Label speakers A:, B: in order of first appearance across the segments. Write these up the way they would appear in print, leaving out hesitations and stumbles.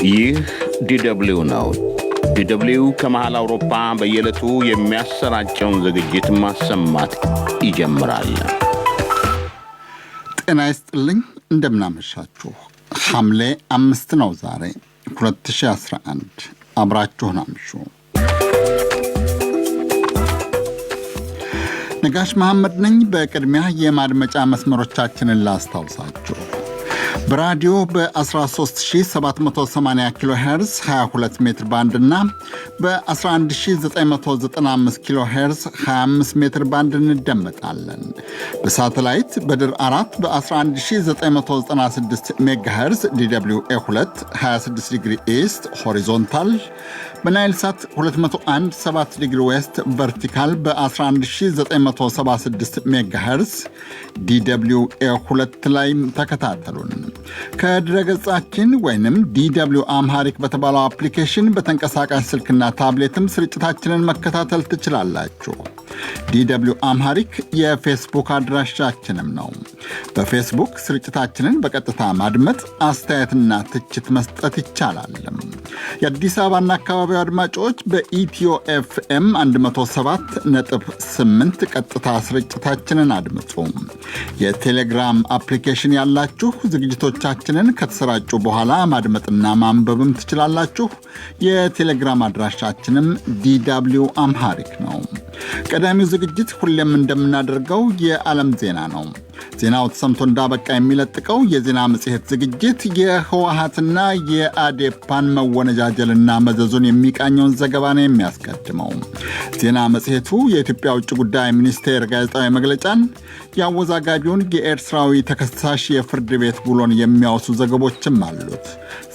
A: ይህ ዲደብሊው ነው። ዲደብሊው ከመሃል አውሮፓ በየዕለቱ የሚያሰራጨውን ዝግጅት ማሰማት ይጀምራል።
B: ጤና ይስጥልኝ፣ እንደምናመሻችሁ። ሐምሌ 5 ነው ዛሬ 2011። አብራችሁን አምሹ። ነጋሽ መሐመድ ነኝ። በቅድሚያ የማድመጫ መስመሮቻችንን ላስታውሳችሁ። በራዲዮ በ13780 ኪሎ ሄርዝ 22 ሜትር ባንድ እና በ11995 ኪሎ ሄርዝ 25 ሜትር ባንድ እንደመጣለን። በሳተላይት በድር 4 በ11996 ሜጋ ሄርዝ DW A2 26 ዲግሪ ኢስት ሆሪዞንታል፣ በናይል ሳት 201.7 ዲግሪ ዌስት ቨርቲካል በ11976 ሜጋ ሄርዝ DW A2 ላይ ተከታተሉን። ከድረገጻችን ወይንም DW አምሃሪክ በተባለው አፕሊኬሽን በተንቀሳቃሽ ስልክና ታብሌትም ስርጭታችንን መከታተል ትችላላችሁ። DW አምሃሪክ የፌስቡክ አድራሻችንም ነው። በፌስቡክ ስርጭታችንን በቀጥታ ማድመጥ፣ አስተያየትና ትችት መስጠት ይቻላል። የአዲስ አበባና አካባቢው አድማጮች በኢትዮ FM 107.8 ቀጥታ ስርጭታችንን አድምጡ። የቴሌግራም አፕሊኬሽን ያላችሁ ዝግጅቶቻችንን ከተሰራጩ በኋላ ማድመጥና ማንበብም ትችላላችሁ። የቴሌግራም አድራሻችንም DW አምሃሪክ ነው። ቀዳሚው ዝግጅት ሁሌም እንደምናደርገው የዓለም ዜና ነው። ዜናው ተሰምቶ እንዳበቃ የሚለጥቀው የዜና መጽሔት ዝግጅት የህወሓትና የአዴፓን መወነጃጀልና መዘዙን የሚቃኘውን ዘገባ ነው የሚያስቀድመው። ዜና መጽሔቱ የኢትዮጵያ ውጭ ጉዳይ ሚኒስቴር ጋዜጣዊ መግለጫን፣ የአወዛጋቢውን የኤርትራዊ ተከሳሽ የፍርድ ቤት ውሎን የሚያወሱ ዘገቦችም አሉት።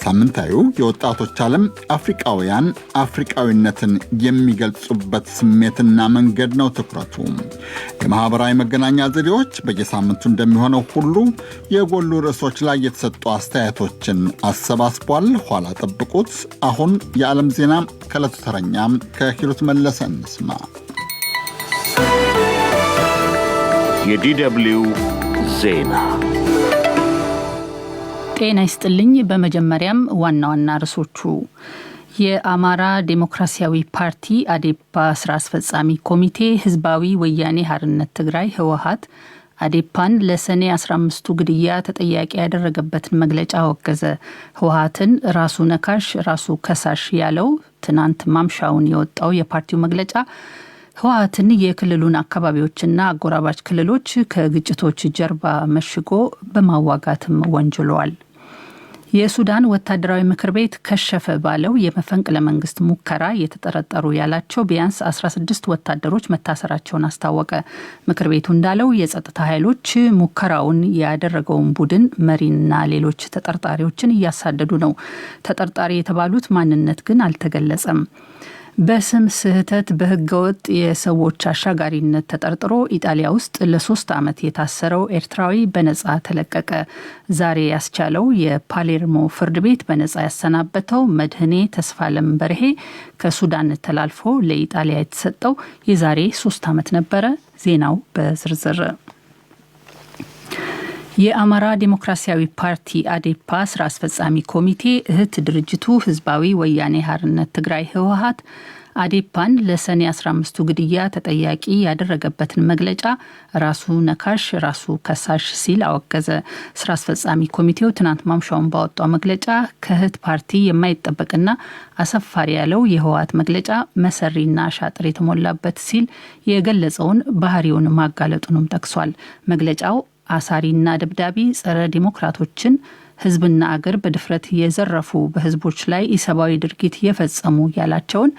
B: ሳምንታዩ የወጣቶች ዓለም አፍሪቃውያን አፍሪቃዊነትን የሚገልጹበት ስሜትና መንገድ ነው ትኩረቱ። የማኅበራዊ መገናኛ ዘዴዎች በየሳምንቱ እንደሚሆነው ሁሉ የጎሉ ርዕሶች ላይ የተሰጡ አስተያየቶችን አሰባስቧል። ኋላ ጠብቁት። አሁን የዓለም ዜና ከዕለቱ ተረኛም ከሂሩት መለሰ እንስማ።
A: የዲደብሊው ዜና።
C: ጤና ይስጥልኝ። በመጀመሪያም ዋና ዋና ርዕሶቹ። የአማራ ዴሞክራሲያዊ ፓርቲ አዴፓ ስራ አስፈጻሚ ኮሚቴ ህዝባዊ ወያኔ ሓርነት ትግራይ ህወሓት አዴፓን ለሰኔ 15ቱ ግድያ ተጠያቂ ያደረገበትን መግለጫ አወገዘ። ህወሓትን ራሱ ነካሽ ራሱ ከሳሽ ያለው ትናንት ማምሻውን የወጣው የፓርቲው መግለጫ ህወሓትን የክልሉን አካባቢዎችና አጎራባች ክልሎች ከግጭቶች ጀርባ መሽጎ በማዋጋትም ወንጅሏል። የሱዳን ወታደራዊ ምክር ቤት ከሸፈ ባለው የመፈንቅለ መንግስት ሙከራ የተጠረጠሩ ያላቸው ቢያንስ 16 ወታደሮች መታሰራቸውን አስታወቀ። ምክር ቤቱ እንዳለው የጸጥታ ኃይሎች ሙከራውን ያደረገውን ቡድን መሪና ሌሎች ተጠርጣሪዎችን እያሳደዱ ነው። ተጠርጣሪ የተባሉት ማንነት ግን አልተገለጸም። በስም ስህተት በህገወጥ የሰዎች አሻጋሪነት ተጠርጥሮ ኢጣሊያ ውስጥ ለ3 ዓመት የታሰረው ኤርትራዊ በነጻ ተለቀቀ። ዛሬ ያስቻለው የፓሌርሞ ፍርድ ቤት በነጻ ያሰናበተው መድህኔ ተስፋለም በርሄ ከሱዳን ተላልፎ ለኢጣሊያ የተሰጠው የዛሬ 3 ዓመት ነበረ። ዜናው በዝርዝር። የአማራ ዴሞክራሲያዊ ፓርቲ አዴፓ ስራ አስፈጻሚ ኮሚቴ እህት ድርጅቱ ህዝባዊ ወያኔ ሓርነት ትግራይ ህወሓት አዴፓን ለሰኔ 15ቱ ግድያ ተጠያቂ ያደረገበትን መግለጫ ራሱ ነካሽ ራሱ ከሳሽ ሲል አወገዘ። ስራ አስፈጻሚ ኮሚቴው ትናንት ማምሻውን ባወጣው መግለጫ ከእህት ፓርቲ የማይጠበቅና አሰፋሪ ያለው የህወሓት መግለጫ መሰሪና ሻጥር የተሞላበት ሲል የገለጸውን ባህሪውን ማጋለጡንም ጠቅሷል። መግለጫው አሳሪና ደብዳቢ ጸረ ዲሞክራቶችን ህዝብና አገር በድፍረት የዘረፉ በህዝቦች ላይ ኢሰብአዊ ድርጊት የፈጸሙ ያላቸውን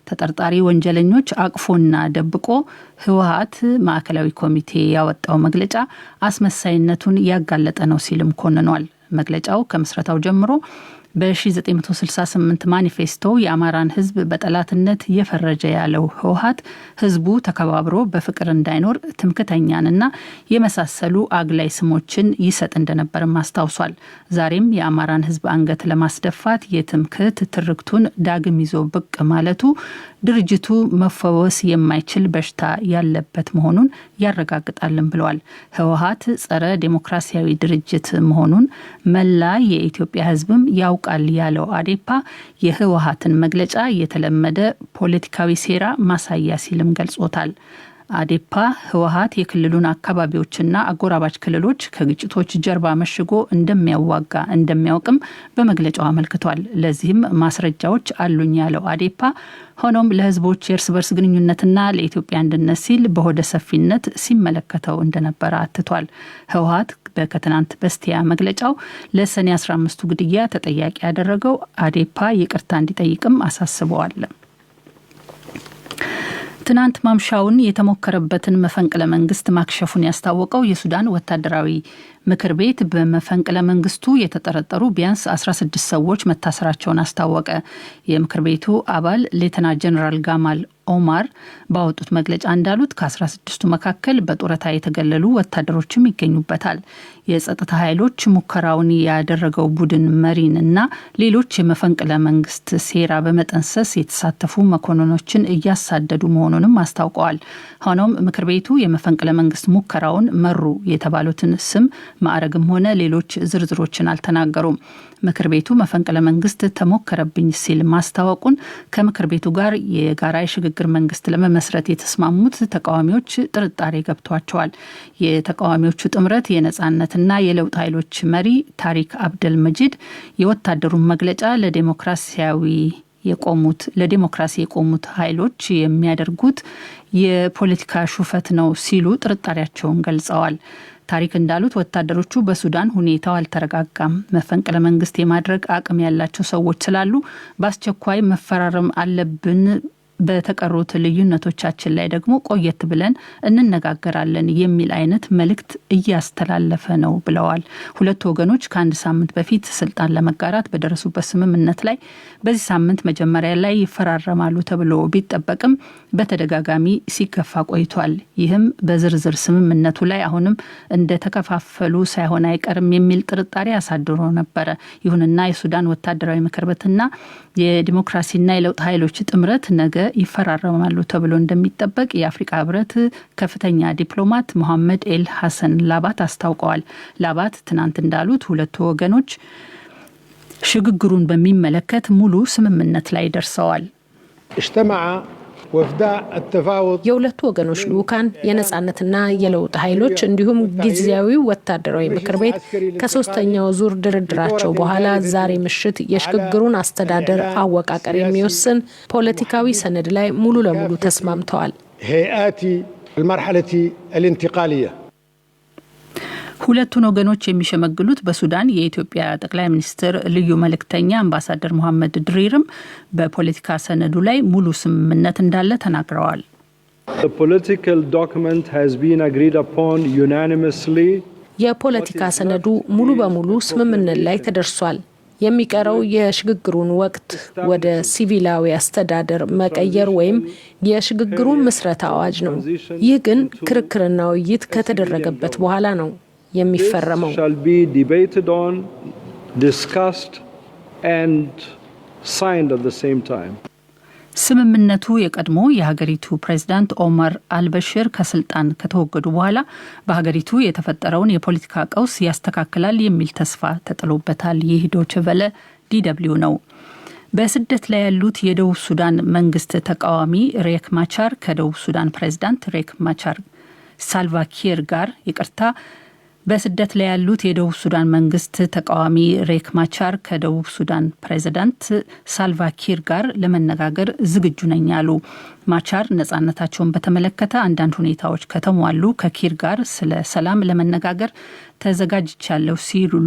C: ተጠርጣሪ ወንጀለኞች አቅፎና ደብቆ ህወሓት ማዕከላዊ ኮሚቴ ያወጣው መግለጫ አስመሳይነቱን ያጋለጠ ነው ሲልም ኮንኗል። መግለጫው ከምስረታው ጀምሮ በ1968 ማኒፌስቶ የአማራን ህዝብ በጠላትነት የፈረጀ ያለው ህወሓት ህዝቡ ተከባብሮ በፍቅር እንዳይኖር ትምክተኛንና የመሳሰሉ አግላይ ስሞችን ይሰጥ እንደነበርም አስታውሷል። ዛሬም የአማራን ህዝብ አንገት ለማስደፋት የትምክህት ትርክቱን ዳግም ይዞ ብቅ ማለቱ ድርጅቱ መፈወስ የማይችል በሽታ ያለበት መሆኑን ያረጋግጣልን ብለዋል። ህወሓት ጸረ ዴሞክራሲያዊ ድርጅት መሆኑን መላ የኢትዮጵያ ህዝብም ያው ያውቃል ያለው አዴፓ የህወሓትን መግለጫ የተለመደ ፖለቲካዊ ሴራ ማሳያ ሲልም ገልጾታል። አዴፓ ህወሓት የክልሉን አካባቢዎችና አጎራባች ክልሎች ከግጭቶች ጀርባ መሽጎ እንደሚያዋጋ እንደሚያውቅም በመግለጫው አመልክቷል። ለዚህም ማስረጃዎች አሉኝ ያለው አዴፓ ሆኖም ለህዝቦች የእርስ በርስ ግንኙነትና ለኢትዮጵያ አንድነት ሲል በሆደ ሰፊነት ሲመለከተው እንደነበረ አትቷል። ህወሓት በከትናንት በስቲያ መግለጫው ለሰኔ 15ቱ ግድያ ተጠያቂ ያደረገው አዴፓ ይቅርታ እንዲጠይቅም አሳስበዋል። ትናንት ማምሻውን የተሞከረበትን መፈንቅለ መንግስት ማክሸፉን ያስታወቀው የሱዳን ወታደራዊ ምክር ቤት በመፈንቅለ መንግስቱ የተጠረጠሩ ቢያንስ 16 ሰዎች መታሰራቸውን አስታወቀ። የምክር ቤቱ አባል ሌተና ጀነራል ጋማል ኦማር ባወጡት መግለጫ እንዳሉት ከ16ቱ መካከል በጡረታ የተገለሉ ወታደሮችም ይገኙበታል። የጸጥታ ኃይሎች ሙከራውን ያደረገው ቡድን መሪን እና ሌሎች የመፈንቅለ መንግስት ሴራ በመጠንሰስ የተሳተፉ መኮንኖችን እያሳደዱ መሆኑንም አስታውቀዋል። ሆኖም ምክር ቤቱ የመፈንቅለ መንግስት ሙከራውን መሩ የተባሉትን ስም ማዕረግም ሆነ ሌሎች ዝርዝሮችን አልተናገሩም። ምክር ቤቱ መፈንቅለ መንግስት ተሞከረብኝ ሲል ማስታወቁን ከምክር ቤቱ ጋር የጋራ የሽግግር መንግስት ለመመስረት የተስማሙት ተቃዋሚዎች ጥርጣሬ ገብቷቸዋል። የተቃዋሚዎቹ ጥምረት የነጻነትና የለውጥ ኃይሎች መሪ ታሪክ አብደል መጂድ የወታደሩን መግለጫ ለዲሞክራሲ የቆሙት ኃይሎች የሚያደርጉት የፖለቲካ ሹፈት ነው ሲሉ ጥርጣሬያቸውን ገልጸዋል። ታሪክ እንዳሉት ወታደሮቹ በሱዳን ሁኔታው አልተረጋጋም፣ መፈንቅለ መንግስት የማድረግ አቅም ያላቸው ሰዎች ስላሉ በአስቸኳይ መፈራረም አለብን፣ በተቀሩት ልዩነቶቻችን ላይ ደግሞ ቆየት ብለን እንነጋገራለን የሚል አይነት መልእክት እያስተላለፈ ነው ብለዋል። ሁለቱ ወገኖች ከአንድ ሳምንት በፊት ስልጣን ለመጋራት በደረሱበት ስምምነት ላይ በዚህ ሳምንት መጀመሪያ ላይ ይፈራረማሉ ተብሎ ቢጠበቅም በተደጋጋሚ ሲገፋ ቆይቷል። ይህም በዝርዝር ስምምነቱ ላይ አሁንም እንደተከፋፈሉ ሳይሆን አይቀርም የሚል ጥርጣሬ አሳድሮ ነበረ። ይሁንና የሱዳን ወታደራዊ ምክር ቤትና የዲሞክራሲና የለውጥ ኃይሎች ጥምረት ነገ ይፈራረማሉ ተብሎ እንደሚጠበቅ የአፍሪካ ህብረት ከፍተኛ ዲፕሎማት መሐመድ ኤል ሐሰን ላባት አስታውቀዋል። ላባት ትናንት እንዳሉት ሁለቱ ወገኖች ሽግግሩን በሚመለከት ሙሉ ስምምነት ላይ ደርሰዋል።
D: የሁለቱ ወገኖች ልኡካን የነጻነትና የለውጥ ኃይሎች እንዲሁም ጊዜያዊ ወታደራዊ ምክር ቤት ከሶስተኛው ዙር ድርድራቸው በኋላ ዛሬ ምሽት የሽግግሩን አስተዳደር አወቃቀር የሚወስን ፖለቲካዊ ሰነድ ላይ ሙሉ ለሙሉ ተስማምተዋል።
C: ሁለቱን ወገኖች የሚሸመግሉት በሱዳን የኢትዮጵያ ጠቅላይ ሚኒስትር ልዩ መልእክተኛ አምባሳደር መሐመድ ድሪርም በፖለቲካ ሰነዱ ላይ ሙሉ ስምምነት እንዳለ ተናግረዋል።
D: የፖለቲካ ሰነዱ ሙሉ በሙሉ ስምምነት ላይ ተደርሷል። የሚቀረው የሽግግሩን ወቅት ወደ ሲቪላዊ አስተዳደር መቀየር ወይም የሽግግሩን ምስረታ አዋጅ ነው። ይህ ግን ክርክርና ውይይት ከተደረገበት በኋላ ነው የሚፈረመው።
C: ስምምነቱ የቀድሞ የሀገሪቱ ፕሬዝዳንት ኦመር አልበሽር ከስልጣን ከተወገዱ በኋላ በሀገሪቱ የተፈጠረውን የፖለቲካ ቀውስ ያስተካክላል የሚል ተስፋ ተጥሎበታል። ይህ ዶይቼ ቬለ ዲደብሊው ነው። በስደት ላይ ያሉት የደቡብ ሱዳን መንግስት ተቃዋሚ ሪክ ማቻር ከደቡብ ሱዳን ፕሬዝዳንት ሪክ ማቻር ሳልቫኪር ጋር በስደት ላይ ያሉት የደቡብ ሱዳን መንግስት ተቃዋሚ ሪክ ማቻር ከደቡብ ሱዳን ፕሬዝዳንት ሳልቫኪር ጋር ለመነጋገር ዝግጁ ነኝ አሉ። ማቻር ነጻነታቸውን በተመለከተ አንዳንድ ሁኔታዎች ከተሟሉ ከኪር ጋር ስለ ሰላም ለመነጋገር ተዘጋጅቻለሁ ሲሉ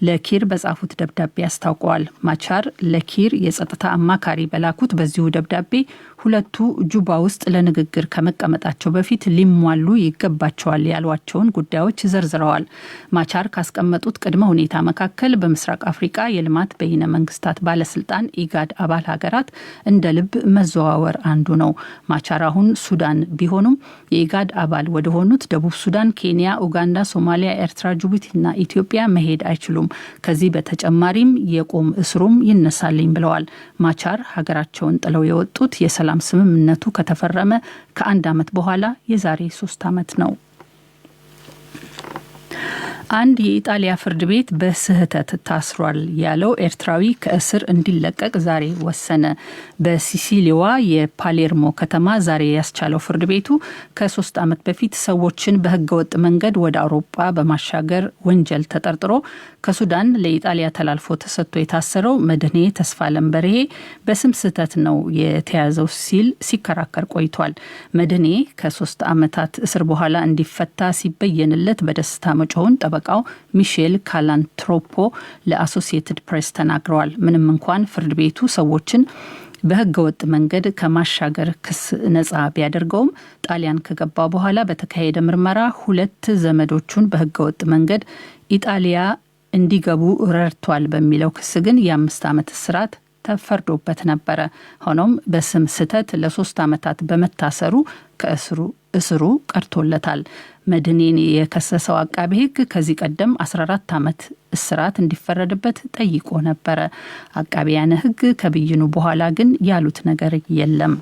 C: ለኪር በጻፉት ደብዳቤ አስታውቀዋል። ማቻር ለኪር የጸጥታ አማካሪ በላኩት በዚሁ ደብዳቤ ሁለቱ ጁባ ውስጥ ለንግግር ከመቀመጣቸው በፊት ሊሟሉ ይገባቸዋል ያሏቸውን ጉዳዮች ዘርዝረዋል። ማቻር ካስቀመጡት ቅድመ ሁኔታ መካከል በምስራቅ አፍሪካ የልማት በይነ መንግስታት ባለስልጣን ኢጋድ አባል ሀገራት እንደ ልብ መዘዋወር አንዱ ነው። ማቻር አሁን ሱዳን ቢሆኑም የኢጋድ አባል ወደ ሆኑት ደቡብ ሱዳን፣ ኬንያ፣ ኡጋንዳ፣ ሶማሊያ፣ ኤርትራ፣ ጅቡቲና ኢትዮጵያ መሄድ አይችሉም። ከዚህ በተጨማሪም የቁም እስሩም ይነሳልኝ ብለዋል። ማቻር ሀገራቸውን ጥለው የወጡት የሰላም ስምምነቱ ከተፈረመ ከአንድ ዓመት በኋላ የዛሬ 3 ዓመት ነው። አንድ የኢጣሊያ ፍርድ ቤት በስህተት ታስሯል ያለው ኤርትራዊ ከእስር እንዲለቀቅ ዛሬ ወሰነ። በሲሲሊዋ የፓሌርሞ ከተማ ዛሬ ያስቻለው ፍርድ ቤቱ ከ3 ዓመት በፊት ሰዎችን በህገወጥ መንገድ ወደ አውሮፓ በማሻገር ወንጀል ተጠርጥሮ ከሱዳን ለኢጣሊያ ተላልፎ ተሰጥቶ የታሰረው መድህኔ ተስፋለም በርሄ በስም ስህተት ነው የተያዘው ሲል ሲከራከር ቆይቷል። መድህኔ ከ3 ዓመታት እስር በኋላ እንዲፈታ ሲበየንለት በደስታ መጮውን ጠበቃው ሚሼል ካላንትሮፖ ለአሶሲኤትድ ፕሬስ ተናግረዋል። ምንም እንኳን ፍርድ ቤቱ ሰዎችን በህገወጥ መንገድ ከማሻገር ክስ ነጻ ቢያደርገውም ጣሊያን ከገባ በኋላ በተካሄደ ምርመራ 2 ዘመዶቹን በህገወጥ መንገድ ኢጣሊያ እንዲገቡ ረድቷል በሚለው ክስ ግን የ5 ዓመት እስራት ተፈርዶበት ነበረ። ሆኖም በስም ስህተት ለ3 ዓመታት በመታሰሩ ከእስሩ ቀርቶለታል። መድህኔን የከሰሰው አቃቤ ህግ ከዚህ ቀደም 14 ዓመት እስራት እንዲፈረድበት ጠይቆ ነበረ። አቃቢያነ ህግ ከብይኑ በኋላ ግን ያሉት ነገር የለም።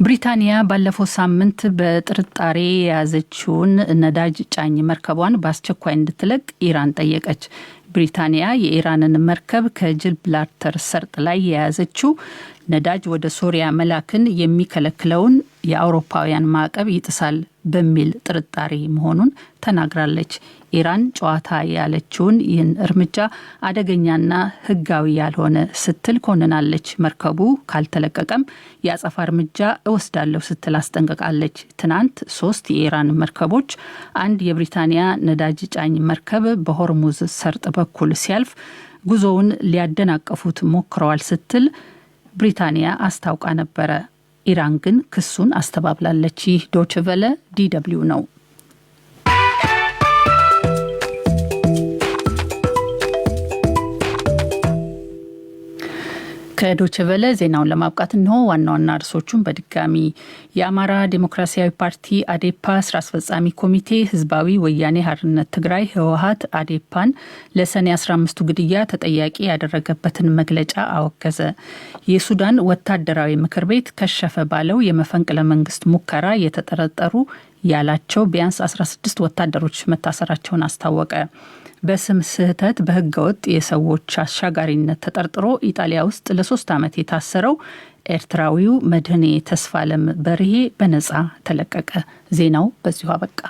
C: ብሪታንያ ባለፈው ሳምንት በጥርጣሬ የያዘችውን ነዳጅ ጫኝ መርከቧን በአስቸኳይ እንድትለቅ ኢራን ጠየቀች። ብሪታንያ የኢራንን መርከብ ከጅብላተር ሰርጥ ላይ የያዘችው ነዳጅ ወደ ሶሪያ መላክን የሚከለክለውን የአውሮፓውያን ማዕቀብ ይጥሳል በሚል ጥርጣሬ መሆኑን ተናግራለች። ኢራን ጨዋታ ያለችውን ይህን እርምጃ አደገኛና ህጋዊ ያልሆነ ስትል ኮንናለች። መርከቡ ካልተለቀቀም የአጸፋ እርምጃ እወስዳለሁ ስትል አስጠንቅቃለች። ትናንት 3 የኢራን መርከቦች አንድ የብሪታንያ ነዳጅ ጫኝ መርከብ በሆርሙዝ ሰርጥ በኩል ሲያልፍ ጉዞውን ሊያደናቀፉት ሞክረዋል ስትል ብሪታንያ አስታውቃ ነበረ። ኢራን ግን ክሱን አስተባብላለች። ይህ ዶይቼ ቬለ ዲደብሊው ነው። ከዶይቼ ቬለ ዜናውን ለማብቃት እንሆ ዋና ዋና ርዕሶቹን በድጋሚ። የአማራ ዴሞክራሲያዊ ፓርቲ አዴፓ ስራ አስፈጻሚ ኮሚቴ ህዝባዊ ወያኔ ሓርነት ትግራይ ህወሓት አዴፓን ለሰኔ 15ቱ ግድያ ተጠያቂ ያደረገበትን መግለጫ አወገዘ። የሱዳን ወታደራዊ ምክር ቤት ከሸፈ ባለው የመፈንቅለ መንግስት ሙከራ የተጠረጠሩ ያላቸው ቢያንስ 16 ወታደሮች መታሰራቸውን አስታወቀ። በስም ስህተት በህገወጥ የሰዎች አሻጋሪነት ተጠርጥሮ ኢጣሊያ ውስጥ ለ3 ዓመት የታሰረው ኤርትራዊው መድህኔ ተስፋለም በርሄ በነጻ ተለቀቀ። ዜናው በዚሁ አበቃ።